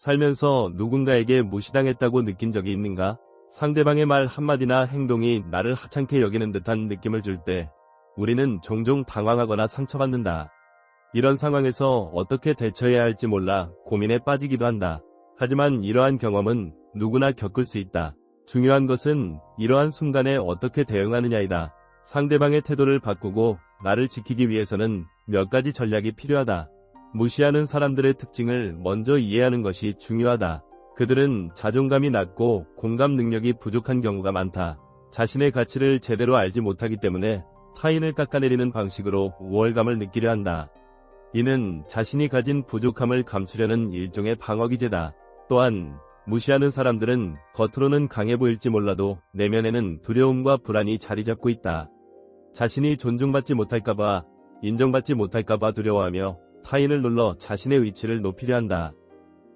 살면서 누군가에게 무시당했다고 느낀 적이 있는가? 상대방의 말 한마디나 행동이 나를 하찮게 여기는 듯한 느낌을 줄 때 우리는 종종 당황하거나 상처받는다. 이런 상황에서 어떻게 대처해야 할지 몰라 고민에 빠지기도 한다. 하지만 이러한 경험은 누구나 겪을 수 있다. 중요한 것은 이러한 순간에 어떻게 대응하느냐이다. 상대방의 태도를 바꾸고 나를 지키기 위해서는 몇 가지 전략이 필요하다. 무시하는 사람들의 특징을 먼저 이해하는 것이 중요하다. 그들은 자존감이 낮고 공감 능력이 부족한 경우가 많다. 자신의 가치를 제대로 알지 못하기 때문에 타인을 깎아내리는 방식으로 우월감을 느끼려 한다. 이는 자신이 가진 부족함을 감추려는 일종의 방어기제다. 또한 무시하는 사람들은 겉으로는 강해 보일지 몰라도 내면에는 두려움과 불안이 자리잡고 있다. 자신이 존중받지 못할까봐, 인정받지 못할까봐 두려워하며 타인을 눌러 자신의 위치를 높이려 한다.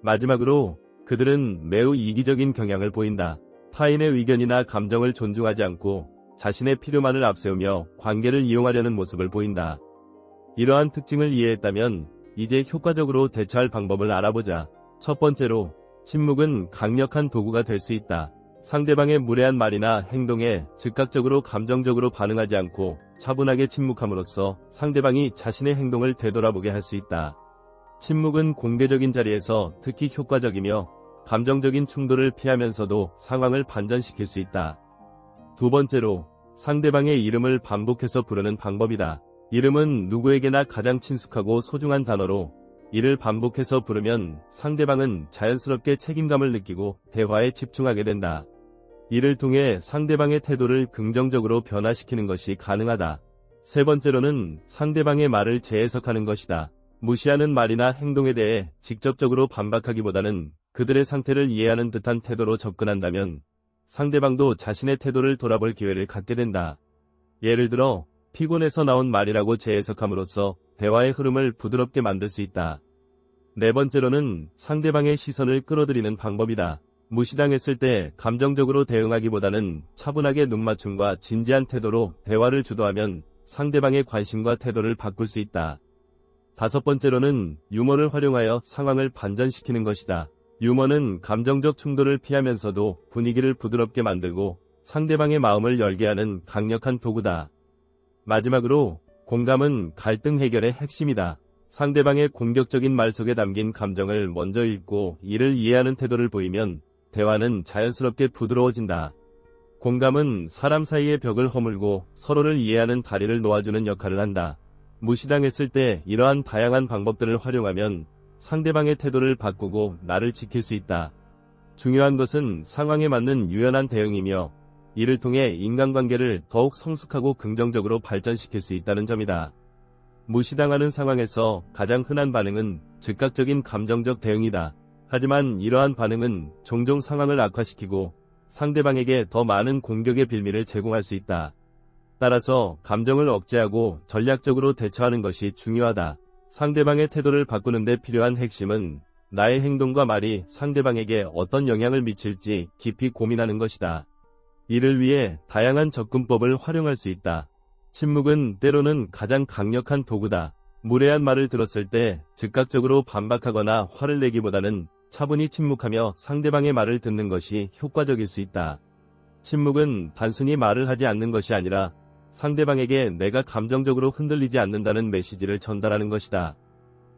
마지막으로 그들은 매우 이기적인 경향을 보인다. 타인의 의견이나 감정을 존중하지 않고 자신의 필요만을 앞세우며 관계를 이용하려는 모습을 보인다. 이러한 특징을 이해했다면 이제 효과적으로 대처할 방법을 알아보자. 첫 번째로, 침묵은 강력한 도구가 될 수 있다. 상대방의 무례한 말이나 행동에 즉각적으로 감정적으로 반응하지 않고 차분하게 침묵함으로써 상대방이 자신의 행동을 되돌아보게 할 수 있다. 침묵은 공개적인 자리에서 특히 효과적이며 감정적인 충돌을 피하면서도 상황을 반전시킬 수 있다. 두 번째로, 상대방의 이름을 반복해서 부르는 방법이다. 이름은 누구에게나 가장 친숙하고 소중한 단어로 이를 반복해서 부르면 상대방은 자연스럽게 책임감을 느끼고 대화에 집중하게 된다. 이를 통해 상대방의 태도를 긍정적으로 변화시키는 것이 가능하다. 세 번째로는 상대방의 말을 재해석하는 것이다. 무시하는 말이나 행동에 대해 직접적으로 반박하기보다는 그들의 상태를 이해하는 듯한 태도로 접근한다면 상대방도 자신의 태도를 돌아볼 기회를 갖게 된다. 예를 들어, 피곤해서 나온 말이라고 재해석함으로써 대화의 흐름을 부드럽게 만들 수 있다. 네 번째로는 상대방의 시선을 끌어들이는 방법이다. 무시당했을 때 감정적으로 대응하기보다는 차분하게 눈맞춤과 진지한 태도로 대화를 주도하면 상대방의 관심과 태도를 바꿀 수 있다. 다섯 번째로는 유머를 활용하여 상황을 반전시키는 것이다. 유머는 감정적 충돌을 피하면서도 분위기를 부드럽게 만들고 상대방의 마음을 열게 하는 강력한 도구다. 마지막으로, 공감은 갈등 해결의 핵심이다. 상대방의 공격적인 말 속에 담긴 감정을 먼저 읽고 이를 이해하는 태도를 보이면 대화는 자연스럽게 부드러워진다. 공감은 사람 사이의 벽을 허물고 서로를 이해하는 다리를 놓아주는 역할을 한다. 무시당했을 때 이러한 다양한 방법들을 활용하면 상대방의 태도를 바꾸고 나를 지킬 수 있다. 중요한 것은 상황에 맞는 유연한 대응이며 이를 통해 인간관계를 더욱 성숙하고 긍정적으로 발전시킬 수 있다는 점이다. 무시당하는 상황에서 가장 흔한 반응은 즉각적인 감정적 대응이다. 하지만 이러한 반응은 종종 상황을 악화시키고 상대방에게 더 많은 공격의 빌미를 제공할 수 있다. 따라서 감정을 억제하고 전략적으로 대처하는 것이 중요하다. 상대방의 태도를 바꾸는 데 필요한 핵심은 나의 행동과 말이 상대방에게 어떤 영향을 미칠지 깊이 고민하는 것이다. 이를 위해 다양한 접근법을 활용할 수 있다. 침묵은 때로는 가장 강력한 도구다. 무례한 말을 들었을 때 즉각적으로 반박하거나 화를 내기보다는 차분히 침묵하며 상대방의 말을 듣는 것이 효과적일 수 있다. 침묵은 단순히 말을 하지 않는 것이 아니라 상대방에게 내가 감정적으로 흔들리지 않는다는 메시지를 전달하는 것이다.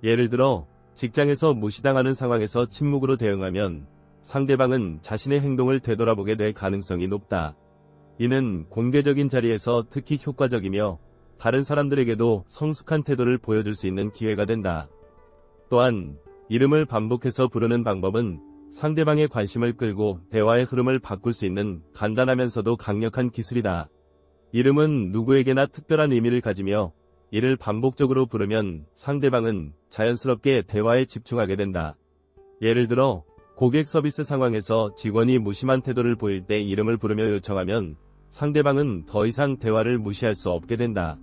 예를 들어, 직장에서 무시당하는 상황에서 침묵으로 대응하면 상대방은 자신의 행동을 되돌아보게 될 가능성이 높다. 이는 공개적인 자리에서 특히 효과적이며 다른 사람들에게도 성숙한 태도를 보여줄 수 있는 기회가 된다. 또한 이름을 반복해서 부르는 방법은 상대방의 관심을 끌고 대화의 흐름을 바꿀 수 있는 간단하면서도 강력한 기술이다. 이름은 누구에게나 특별한 의미를 가지며 이를 반복적으로 부르면 상대방은 자연스럽게 대화에 집중하게 된다. 예를 들어, 고객 서비스 상황에서 직원이 무심한 태도를 보일 때 이름을 부르며 요청하면 상대방은 더 이상 대화를 무시할 수 없게 된다.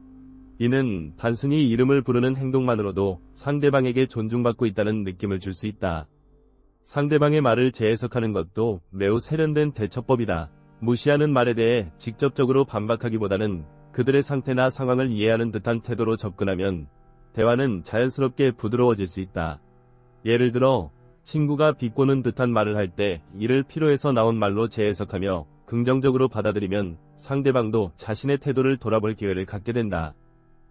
이는 단순히 이름을 부르는 행동만으로도 상대방에게 존중받고 있다는 느낌을 줄 수 있다. 상대방의 말을 재해석하는 것도 매우 세련된 대처법이다. 무시하는 말에 대해 직접적으로 반박하기보다는 그들의 상태나 상황을 이해하는 듯한 태도로 접근하면 대화는 자연스럽게 부드러워질 수 있다. 예를 들어, 친구가 비꼬는 듯한 말을 할 때 이를 필요해서 나온 말로 재해석하며 긍정적으로 받아들이면 상대방도 자신의 태도를 돌아볼 기회를 갖게 된다.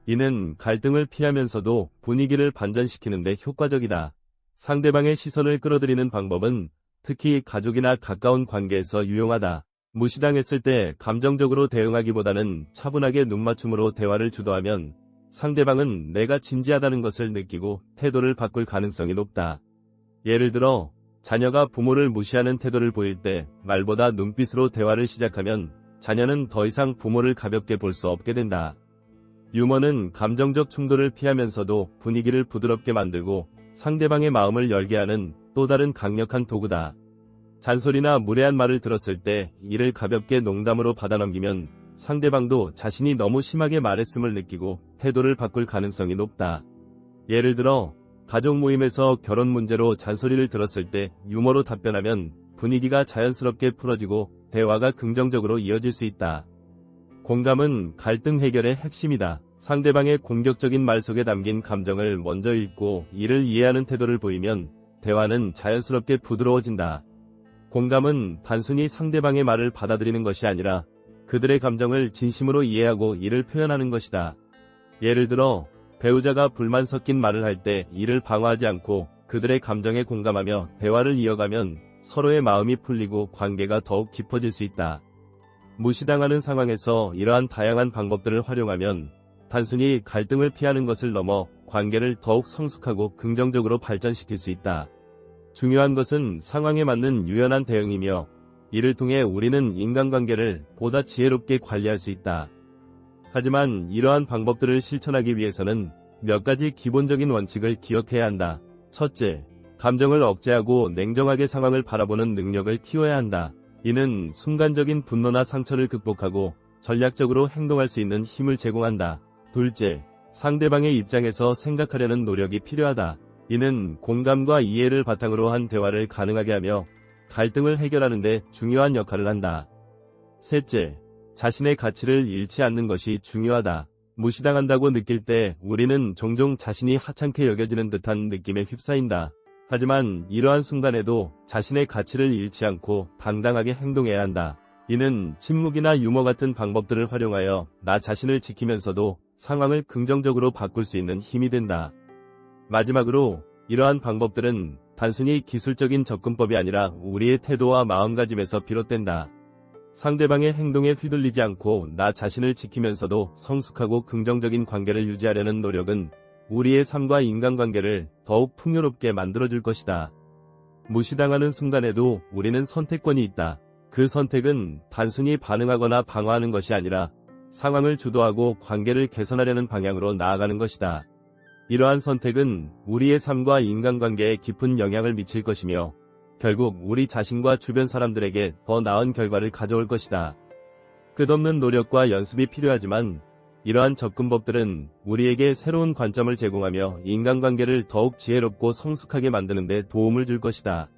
이는 갈등을 피하면서도 분위기를 반전시키는 데 효과적이다. 상대방의 시선을 끌어들이는 방법은 특히 가족이나 가까운 관계에서 유용하다. 무시당했을 때 감정적으로 대응하기보다는 차분하게 눈맞춤으로 대화를 주도하면 상대방은 내가 진지하다는 것을 느끼고 태도를 바꿀 가능성이 높다. 예를 들어 자녀가 부모를 무시하는 태도를 보일 때 말보다 눈빛으로 대화를 시작하면 자녀는 더 이상 부모를 가볍게 볼 수 없게 된다. 유머는 감정적 충돌을 피하면서도 분위기를 부드럽게 만들고 상대방의 마음을 열게 하는 또 다른 강력한 도구다. 잔소리나 무례한 말을 들었을 때 이를 가볍게 농담으로 받아넘기면 상대방도 자신이 너무 심하게 말했음을 느끼고 태도를 바꿀 가능성이 높다. 예를 들어 가족 모임에서 결혼 문제로 잔소리를 들었을 때 유머로 답변하면 분위기가 자연스럽게 풀어지고 대화가 긍정적으로 이어질 수 있다. 공감은 갈등 해결의 핵심이다. 상대방의 공격적인 말 속에 담긴 감정을 먼저 읽고 이를 이해하는 태도를 보이면 대화는 자연스럽게 부드러워진다. 공감은 단순히 상대방의 말을 받아들이는 것이 아니라 그들의 감정을 진심으로 이해하고 이를 표현하는 것이다. 예를 들어 배우자가 불만 섞인 말을 할 때 이를 방어하지 않고 그들의 감정에 공감하며 대화를 이어가면 서로의 마음이 풀리고 관계가 더욱 깊어질 수 있다. 무시당하는 상황에서 이러한 다양한 방법들을 활용하면 단순히 갈등을 피하는 것을 넘어 관계를 더욱 성숙하고 긍정적으로 발전시킬 수 있다. 중요한 것은 상황에 맞는 유연한 대응이며 이를 통해 우리는 인간관계를 보다 지혜롭게 관리할 수 있다. 하지만 이러한 방법들을 실천하기 위해서는 몇 가지 기본적인 원칙을 기억해야 한다. 첫째, 감정을 억제하고 냉정하게 상황을 바라보는 능력을 키워야 한다. 이는 순간적인 분노나 상처를 극복하고 전략적으로 행동할 수 있는 힘을 제공한다. 둘째, 상대방의 입장에서 생각하려는 노력이 필요하다. 이는 공감과 이해를 바탕으로 한 대화를 가능하게 하며 갈등을 해결하는 데 중요한 역할을 한다. 셋째, 자신의 가치를 잃지 않는 것이 중요하다. 무시당한다고 느낄 때 우리는 종종 자신이 하찮게 여겨지는 듯한 느낌에 휩싸인다. 하지만 이러한 순간에도 자신의 가치를 잃지 않고 당당하게 행동해야 한다. 이는 침묵이나 유머 같은 방법들을 활용하여 나 자신을 지키면서도 상황을 긍정적으로 바꿀 수 있는 힘이 된다. 마지막으로 이러한 방법들은 단순히 기술적인 접근법이 아니라 우리의 태도와 마음가짐에서 비롯된다. 상대방의 행동에 휘둘리지 않고 나 자신을 지키면서도 성숙하고 긍정적인 관계를 유지하려는 노력은 우리의 삶과 인간관계를 더욱 풍요롭게 만들어줄 것이다. 무시당하는 순간에도 우리는 선택권이 있다. 그 선택은 단순히 반응하거나 방어하는 것이 아니라 상황을 주도하고 관계를 개선하려는 방향으로 나아가는 것이다. 이러한 선택은 우리의 삶과 인간관계에 깊은 영향을 미칠 것이며 결국 우리 자신과 주변 사람들에게 더 나은 결과를 가져올 것이다. 끝없는 노력과 연습이 필요하지만 이러한 접근법들은 우리에게 새로운 관점을 제공하며 인간관계를 더욱 지혜롭고 성숙하게 만드는 데 도움을 줄 것이다.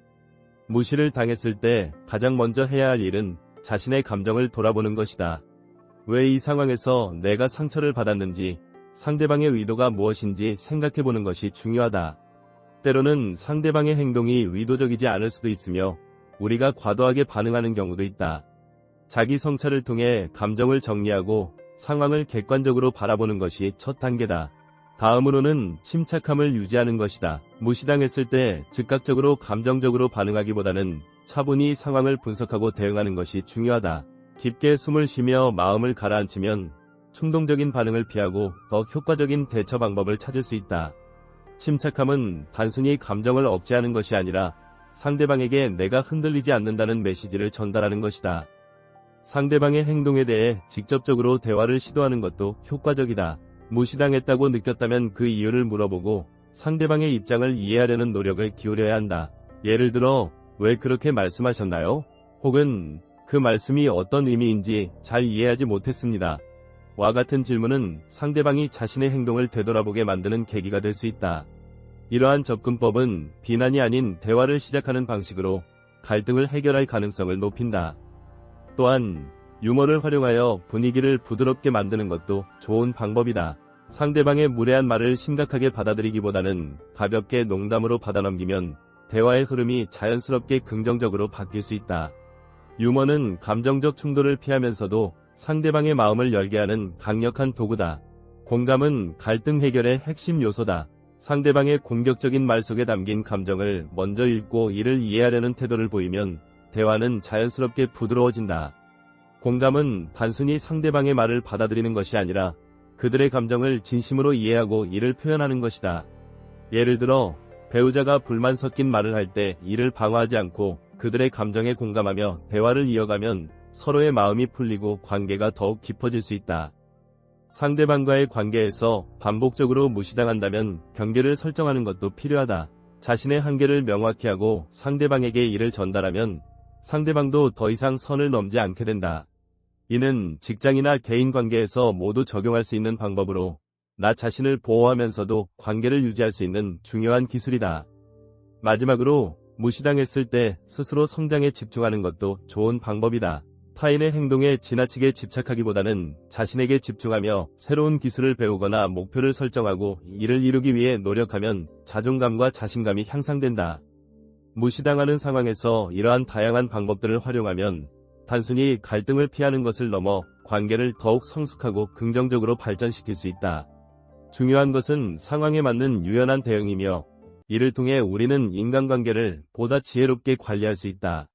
무시를 당했을 때 가장 먼저 해야 할 일은 자신의 감정을 돌아보는 것이다. 왜 이 상황에서 내가 상처를 받았는지, 상대방의 의도가 무엇인지 생각해보는 것이 중요하다. 때로는 상대방의 행동이 의도적이지 않을 수도 있으며 우리가 과도하게 반응하는 경우도 있다. 자기 성찰을 통해 감정을 정리하고 상황을 객관적으로 바라보는 것이 첫 단계다. 다음으로는 침착함을 유지하는 것이다. 무시당했을 때 즉각적으로 감정적으로 반응하기보다는 차분히 상황을 분석하고 대응하는 것이 중요하다. 깊게 숨을 쉬며 마음을 가라앉히면 충동적인 반응을 피하고 더 효과적인 대처 방법을 찾을 수 있다. 침착함은 단순히 감정을 억제하는 것이 아니라 상대방에게 내가 흔들리지 않는다는 메시지를 전달하는 것이다. 상대방의 행동에 대해 직접적으로 대화를 시도하는 것도 효과적이다. 무시당했다고 느꼈다면 그 이유를 물어보고 상대방의 입장을 이해하려는 노력을 기울여야 한다. 예를 들어, 왜 그렇게 말씀하셨나요? 혹은 그 말씀이 어떤 의미인지 잘 이해하지 못했습니다. 와 같은 질문은 상대방이 자신의 행동을 되돌아보게 만드는 계기가 될 수 있다. 이러한 접근법은 비난이 아닌 대화를 시작하는 방식으로 갈등을 해결할 가능성을 높인다. 또한 유머를 활용하여 분위기를 부드럽게 만드는 것도 좋은 방법이다. 상대방의 무례한 말을 심각하게 받아들이기보다는 가볍게 농담으로 받아넘기면 대화의 흐름이 자연스럽게 긍정적으로 바뀔 수 있다. 유머는 감정적 충돌을 피하면서도 상대방의 마음을 열게 하는 강력한 도구다. 공감은 갈등 해결의 핵심 요소다. 상대방의 공격적인 말 속에 담긴 감정을 먼저 읽고 이를 이해하려는 태도를 보이면 대화는 자연스럽게 부드러워진다. 공감은 단순히 상대방의 말을 받아들이는 것이 아니라 그들의 감정을 진심으로 이해하고 이를 표현하는 것이다. 예를 들어 배우자가 불만 섞인 말을 할 때 이를 방어하지 않고 그들의 감정에 공감하며 대화를 이어가면 서로의 마음이 풀리고 관계가 더욱 깊어질 수 있다. 상대방과의 관계에서 반복적으로 무시당한다면 경계를 설정하는 것도 필요하다. 자신의 한계를 명확히 하고 상대방에게 이를 전달하면 상대방도 더 이상 선을 넘지 않게 된다. 이는 직장이나 개인 관계에서 모두 적용할 수 있는 방법으로 나 자신을 보호하면서도 관계를 유지할 수 있는 중요한 기술이다. 마지막으로 무시당했을 때 스스로 성장에 집중하는 것도 좋은 방법이다. 타인의 행동에 지나치게 집착하기보다는 자신에게 집중하며 새로운 기술을 배우거나 목표를 설정하고 이를 이루기 위해 노력하면 자존감과 자신감이 향상된다. 무시당하는 상황에서 이러한 다양한 방법들을 활용하면 단순히 갈등을 피하는 것을 넘어 관계를 더욱 성숙하고 긍정적으로 발전시킬 수 있다. 중요한 것은 상황에 맞는 유연한 대응이며 이를 통해 우리는 인간관계를 보다 지혜롭게 관리할 수 있다.